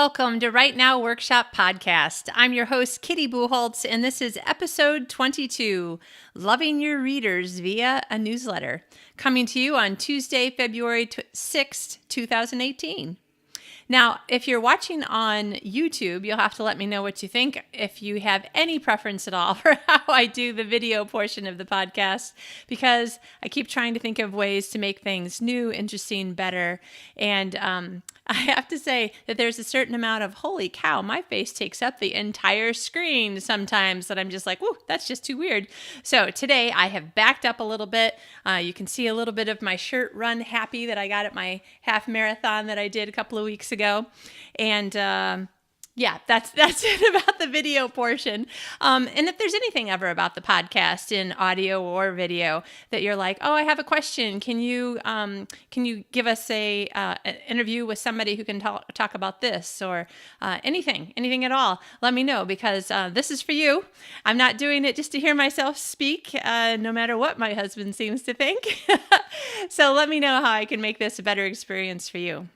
Welcome to Right Now Workshop Podcast. I'm your host, Kitty Bucholtz, and this is episode 22, Loving Your Readers via a Newsletter, coming to you on Tuesday, February 6th, 2018. Now, if you're watching on YouTube, you'll have to let me know what you think, if you have any preference at all for how I do the video portion of the podcast, because I keep trying to think of ways to make things new, interesting, better. And I have to say that there's a certain amount of, holy cow, my face takes up the entire screen sometimes that I'm just like, whoa, that's just too weird. So today I have backed up a little bit. You can see a little bit of my shirt Run Happy that I got at my half marathon that I did a couple of weeks ago. And yeah, that's it about the video portion. And if there's anything ever about the podcast in audio or video that you're like, oh, I have a question. Can you give us an interview with somebody who can talk about this or anything at all? Let me know, because this is for you. I'm not doing it just to hear myself speak, no matter what my husband seems to think. So let me know how I can make this a better experience for you.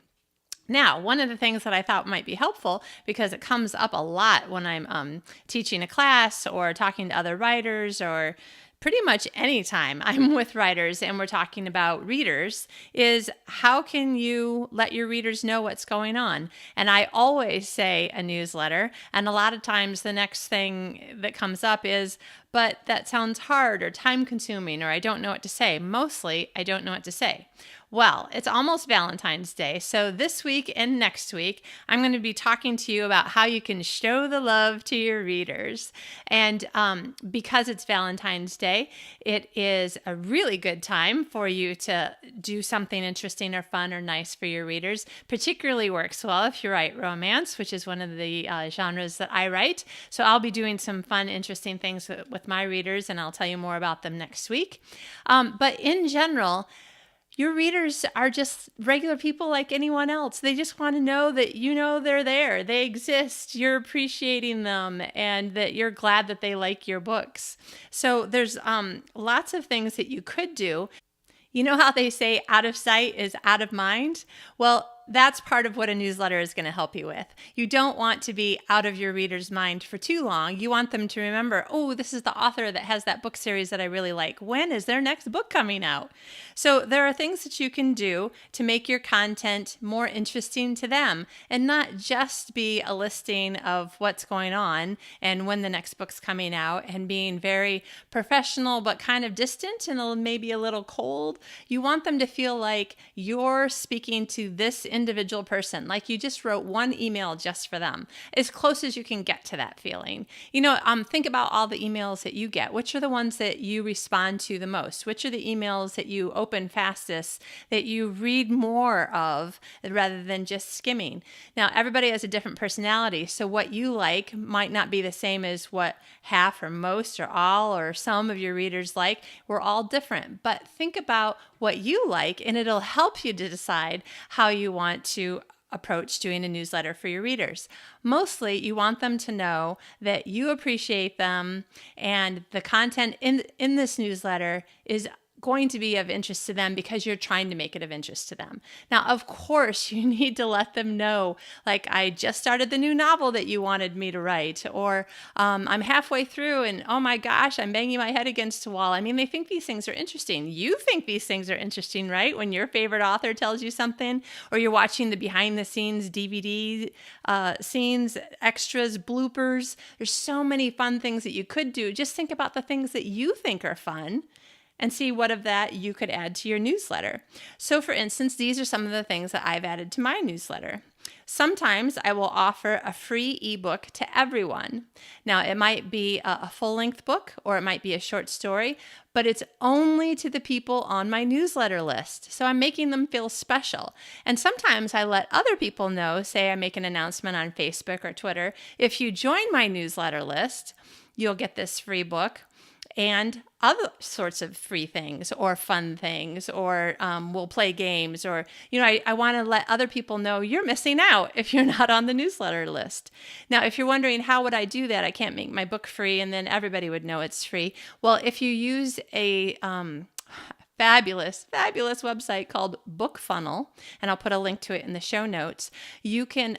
Now, one of the things that I thought might be helpful, because it comes up a lot when I'm teaching a class or talking to other writers, or pretty much anytime I'm with writers and we're talking about readers, is how can you let your readers know what's going on? And I always say a newsletter, and a lot of times the next thing that comes up is, but that sounds hard or time consuming, or I don't know what to say. Mostly, I don't know what to say. Well, it's almost Valentine's Day, so this week and next week, I'm going to be talking to you about how you can show the love to your readers. And because it's Valentine's Day, it is a really good time for you to do something interesting or fun or nice for your readers. Particularly works well if you write romance, which is one of the genres that I write. So I'll be doing some fun, interesting things with my readers, and I'll tell you more about them next week. But in general, your readers are just regular people like anyone else. They just want to know that you know they're there, they exist, you're appreciating them, and that you're glad that they like your books. So there's lots of things that you could do. You know how they say out of sight is out of mind? Well, that's part of what a newsletter is going to help you with. You don't want to be out of your reader's mind for too long. You want them to remember, oh, this is the author that has that book series that I really like. When is their next book coming out? So there are things that you can do to make your content more interesting to them, and not just be a listing of what's going on and when the next book's coming out, and being very professional but kind of distant and maybe a little cold. You want them to feel like you're speaking to this individual person, like you just wrote one email just for them, as close as you can get to that feeling. You know, think about all the emails that you get. Which are the ones that you respond to the most? Which are the emails that you open fastest, that you read more of rather than just skimming? Now, everybody has a different personality, so what you like might not be the same as what half or most or all or some of your readers like. We're all different, but think about what you like, and it'll help you to decide how you want to approach doing a newsletter for your readers. Mostly, you want them to know that you appreciate them, and the content in this newsletter is going to be of interest to them because you're trying to make it of interest to them. Now, of course, you need to let them know, like, I just started the new novel that you wanted me to write, or I'm halfway through and oh my gosh, I'm banging my head against a wall. I mean, they think these things are interesting. You think these things are interesting, right? When your favorite author tells you something, or you're watching the behind the scenes DVD scenes, extras, bloopers. There's so many fun things that you could do. Just think about the things that you think are fun, and see what of that you could add to your newsletter. So for instance, these are some of the things that I've added to my newsletter. Sometimes I will offer a free ebook to everyone. Now, it might be a full-length book, or it might be a short story, but it's only to the people on my newsletter list. So I'm making them feel special. And sometimes I let other people know, say I make an announcement on Facebook or Twitter, if you join my newsletter list, you'll get this free book and other sorts of free things or fun things, or we'll play games, or, you know, I want to let other people know you're missing out if you're not on the newsletter list. Now, if you're wondering, how would I do that? I can't make my book free and then everybody would know it's free. Well, if you use a fabulous website called BookFunnel, and I'll put a link to it in the show notes, you can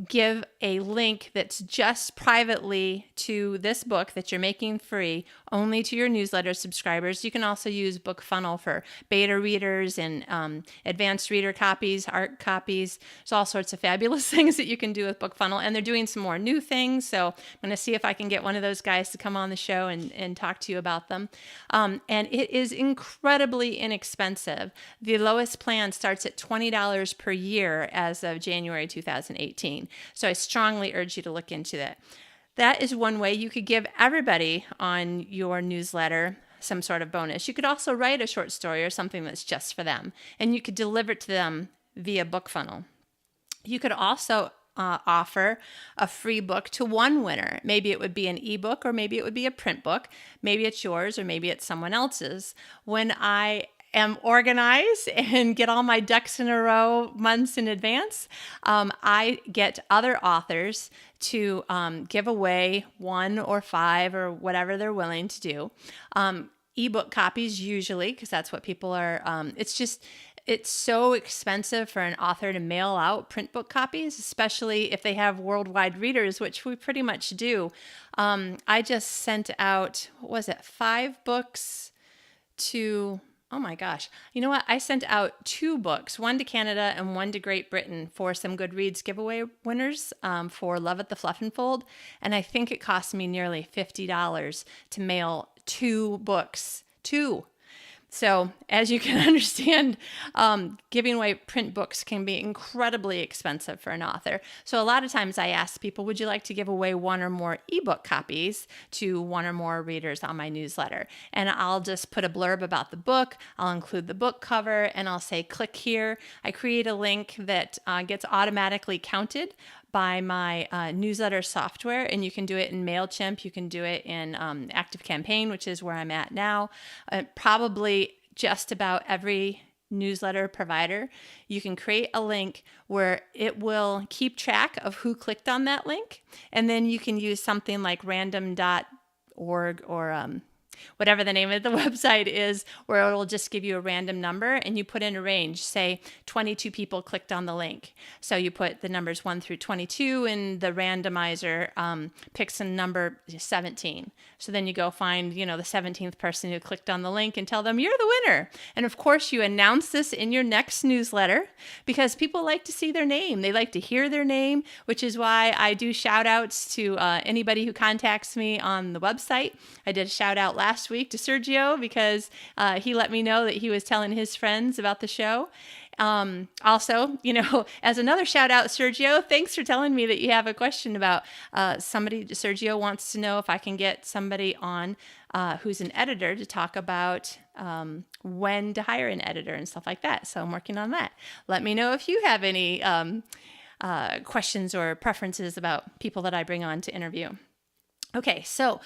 give a link that's just privately to this book that you're making free only to your newsletter subscribers. You can also use BookFunnel for beta readers and advanced reader copies, art copies. There's all sorts of fabulous things that you can do with BookFunnel, and they're doing some more new things. So I'm going to see if I can get one of those guys to come on the show and talk to you about them. And it is incredibly inexpensive. The lowest plan starts at $20 per year as of January 2018. So I strongly urge you to look into that. That is one way you could give everybody on your newsletter some sort of bonus. You could also write a short story or something that's just for them, and you could deliver it to them via BookFunnel. You could also offer a free book to one winner. Maybe it would be an ebook, or maybe it would be a print book. Maybe it's yours, or maybe it's someone else's. When I am organized and get all my ducks in a row months in advance, I get other authors to give away 1 or 5 or whatever they're willing to do. Ebook copies usually, because that's what people are, it's so expensive for an author to mail out print book copies, especially if they have worldwide readers, which we pretty much do. I just sent out, 5 books to... Oh my gosh. You know what? I sent out 2 books, one to Canada and one to Great Britain for some Goodreads giveaway winners for Love at the Fluff and Fold. And I think it cost me nearly $50 to mail 2 books. 2. So as you can understand, giving away print books can be incredibly expensive for an author. So a lot of times I ask people, would you like to give away 1 or more ebook copies to 1 or more readers on my newsletter? And I'll just put a blurb about the book. I'll include the book cover, and I'll say, click here. I create a link that gets automatically counted by my newsletter software, and you can do it in MailChimp. You can do it in ActiveCampaign, which is where I'm at now. Probably just about every newsletter provider, you can create a link where it will keep track of who clicked on that link, and then you can use something like random.org or whatever the name of the website is, where it'll just give you a random number and you put in a range. Say 22 people clicked on the link. So you put the numbers 1 through 22 and the randomizer picks a number 17. So then you go find, the 17th person who clicked on the link and tell them you're the winner. And of course you announce this in your next newsletter because people like to see their name. They like to hear their name, which is why I do shout outs to anybody who contacts me on the website. I did a shout out last week to Sergio because he let me know that he was telling his friends about the show. Also, as another shout out, Sergio, thanks for telling me that you have a question about somebody. Sergio wants to know if I can get somebody on who's an editor to talk about when to hire an editor and stuff like that. So I'm working on that. Let me know if you have any questions or preferences about people that I bring on to interview. Okay, so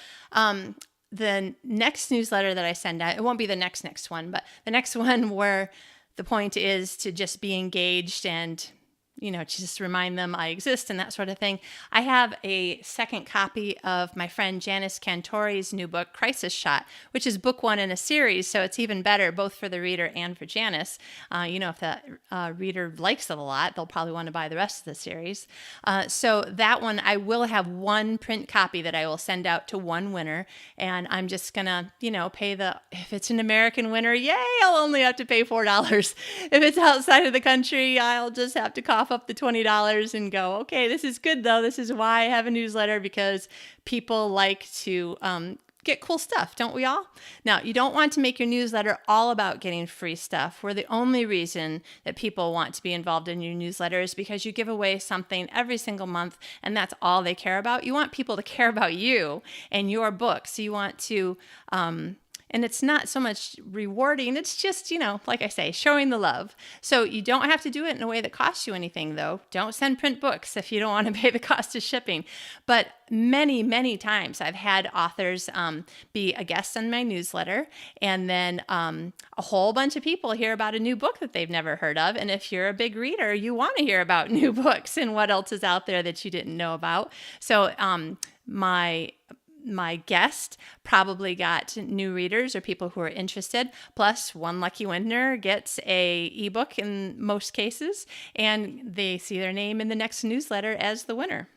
the next newsletter that I send out, it won't be the next one, but the next one where the point is to just be engaged and, to just remind them I exist and that sort of thing. I have a second copy of my friend Janice Cantori's new book, Crisis Shot, which is book 1 in a series. So it's even better, both for the reader and for Janice. If the reader likes it a lot, they'll probably want to buy the rest of the series. So that one, I will have 1 print copy that I will send out to 1 winner. And I'm just going to, pay if it's an American winner, yay, I'll only have to pay $4. If it's outside of the country, I'll just have to cough up the $20 and go, okay, this is good though. This is why I have a newsletter, because people like to get cool stuff, don't we all? Now, you don't want to make your newsletter all about getting free stuff, where the only reason that people want to be involved in your newsletter is because you give away something every single month and that's all they care about. You want people to care about you and your book. So you want to, and it's not so much rewarding. It's just, like I say, showing the love. So you don't have to do it in a way that costs you anything, though. Don't send print books if you don't want to pay the cost of shipping. But many, many times I've had authors be a guest on my newsletter, and then a whole bunch of people hear about a new book that they've never heard of. And if you're a big reader, you want to hear about new books and what else is out there that you didn't know about. So my guest probably got new readers or people who are interested. Plus, one lucky winner gets a ebook in most cases, and they see their name in the next newsletter as the winner.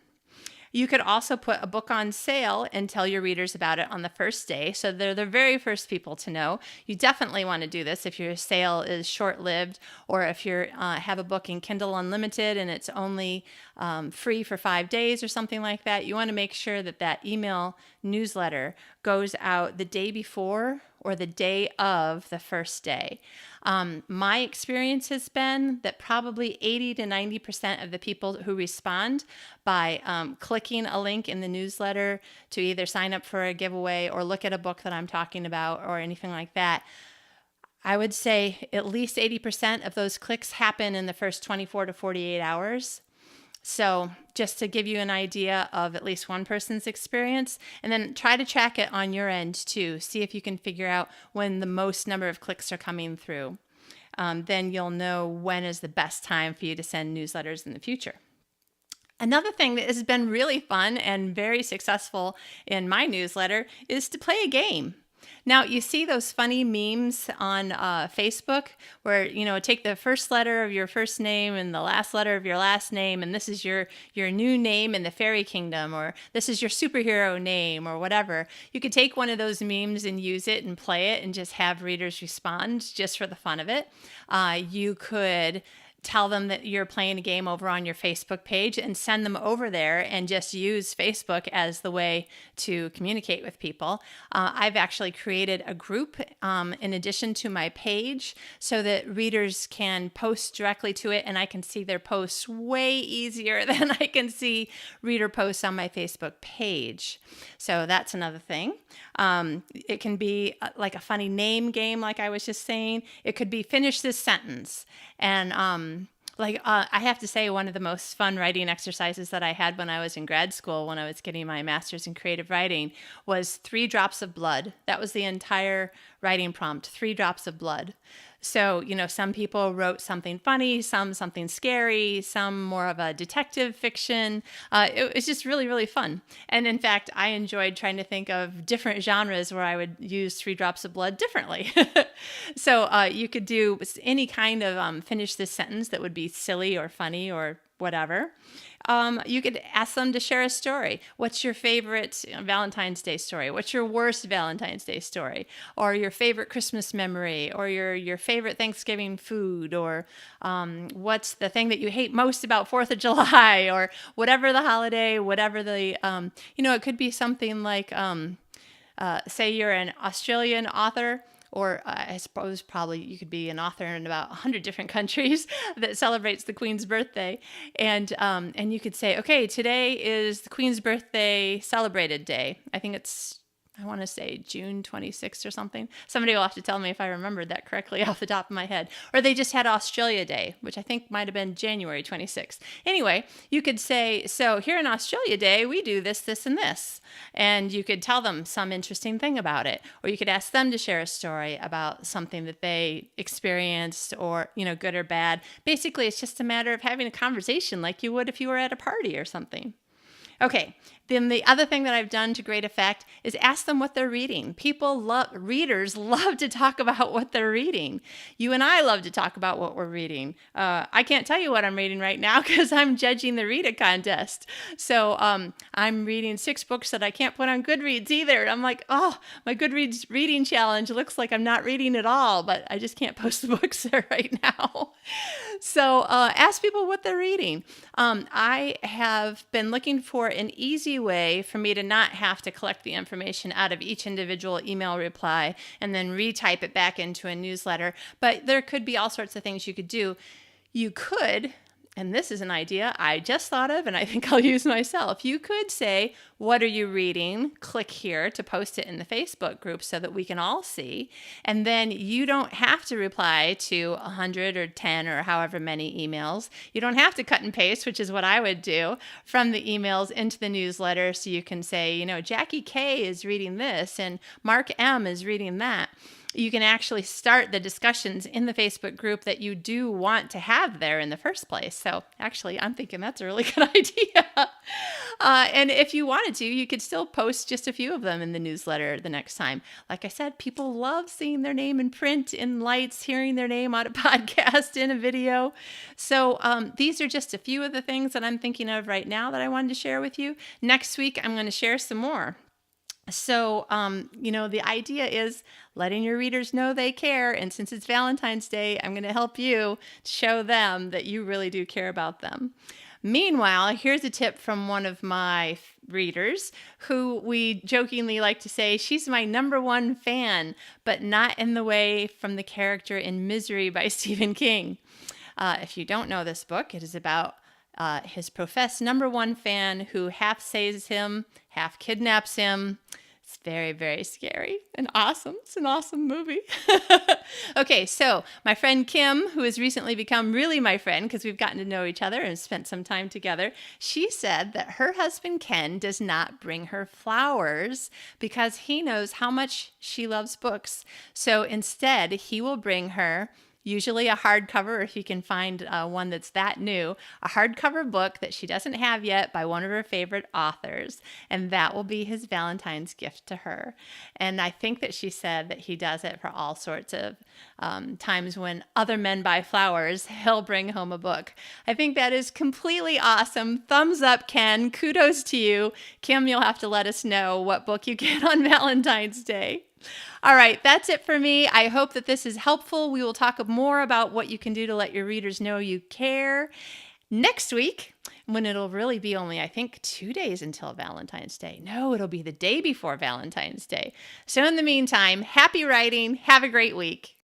You could also put a book on sale and tell your readers about it on the first day, so they're the very first people to know. You definitely want to do this if your sale is short-lived, or if you have a book in Kindle Unlimited and it's only free for 5 days or something like that. You want to make sure that that email newsletter goes out the day before or the day of the first day. My experience has been that probably 80 to 90% of the people who respond by clicking a link in the newsletter to either sign up for a giveaway or look at a book that I'm talking about or anything like that, I would say at least 80% of those clicks happen in the first 24 to 48 hours. So just to give you an idea of at least one person's experience, and then try to track it on your end too. See if you can figure out when the most number of clicks are coming through. Then you'll know when is the best time for you to send newsletters in the future. Another thing that has been really fun and very successful in my newsletter is to play a game. Now, you see those funny memes on Facebook where, take the first letter of your first name and the last letter of your last name, and this is your new name in the fairy kingdom, or this is your superhero name, or whatever. You could take one of those memes and use it and play it and just have readers respond just for the fun of it. You could tell them that you're playing a game over on your Facebook page and send them over there and just use Facebook as the way to communicate with people. I've actually created a group in addition to my page so that readers can post directly to it, and I can see their posts way easier than I can see reader posts on my Facebook page. So that's another thing. It can be like a funny name game, like I was just saying. It could be finish this sentence. And I have to say, one of the most fun writing exercises that I had when I was in grad school, when I was getting my master's in creative writing, was 3 drops of blood. That was the entire writing prompt, 3 drops of blood. So, some people wrote something funny, some something scary, some more of a detective fiction. It was just really, really fun. And in fact, I enjoyed trying to think of different genres where I would use 3 drops of blood differently. So you could do any kind of finish this sentence that would be silly or funny or whatever. You could ask them to share a story. What's your favorite Valentine's Day story? What's your worst Valentine's Day story? Or your favorite Christmas memory? Or your favorite Thanksgiving food? Or what's the thing that you hate most about 4th of July? Or whatever the holiday, whatever the, it could be something like, say you're an Australian author, or I suppose probably you could be an author in about 100 different countries that celebrates the Queen's birthday. And you could say, okay, today is the Queen's birthday celebrated day. I want to say June 26th or something. Somebody will have to tell me if I remembered that correctly off the top of my head. Or they just had Australia Day, which I think might have been January 26th. Anyway, you could say, so here in Australia Day, we do this, this, and this. And you could tell them some interesting thing about it. Or you could ask them to share a story about something that they experienced, or, good or bad. Basically, it's just a matter of having a conversation like you would if you were at a party or something. Okay, then the other thing that I've done to great effect is ask them what they're reading. Readers love to talk about what they're reading. You and I love to talk about what we're reading. I can't tell you what I'm reading right now because I'm judging the Read-A contest. So I'm reading 6 books that I can't put on Goodreads either. I'm like, oh, my Goodreads reading challenge looks like I'm not reading at all, but I just can't post the books there right now. So ask people what they're reading. I have been looking for an easy way for me to not have to collect the information out of each individual email reply and then retype it back into a newsletter. But there could be all sorts of things you could do. You could, and this is an idea I just thought of and I think I'll use myself. You could say, what are you reading? Click here to post it in the Facebook group so that we can all see. And then you don't have to reply to 100 or 10 or however many emails. You don't have to cut and paste, which is what I would do, from the emails into the newsletter. So you can say, Jackie K is reading this and Mark M is reading that. you can actually start the discussions in the Facebook group that you do want to have there in the first place. So actually, I'm thinking that's a really good idea. And if you wanted to, you could still post just a few of them in the newsletter the next time. Like I said, people love seeing their name in print, in lights, hearing their name on a podcast, in a video. So these are just a few of the things that I'm thinking of right now that I wanted to share with you. Next week, I'm going to share some more. So, the idea is letting your readers know they care. And since it's Valentine's Day, I'm going to help you show them that you really do care about them. Meanwhile, here's a tip from one of my readers who we jokingly like to say she's my number one fan, but not in the way from the character in Misery by Stephen King. If you don't know this book, it is about his professed number one fan who half saves him, half kidnaps him. It's very, very scary and awesome. It's an awesome movie. Okay, so my friend Kim, who has recently become really my friend because we've gotten to know each other and spent some time together, she said that her husband Ken does not bring her flowers because he knows how much she loves books. So instead, he will bring her usually a hardcover, if you can find one that's that new, a hardcover book that she doesn't have yet by one of her favorite authors. And that will be his Valentine's gift to her. And I think that she said that he does it for all sorts of times when other men buy flowers, he'll bring home a book. I think that is completely awesome. Thumbs up, Ken. Kudos to you. Kim, you'll have to let us know what book you get on Valentine's Day. All right, that's it for me. I hope that this is helpful. We will talk more about what you can do to let your readers know you care next week, when it'll really be only, I think, 2 days until Valentine's Day. No, it'll be the day before Valentine's Day. So in the meantime, happy writing. Have a great week.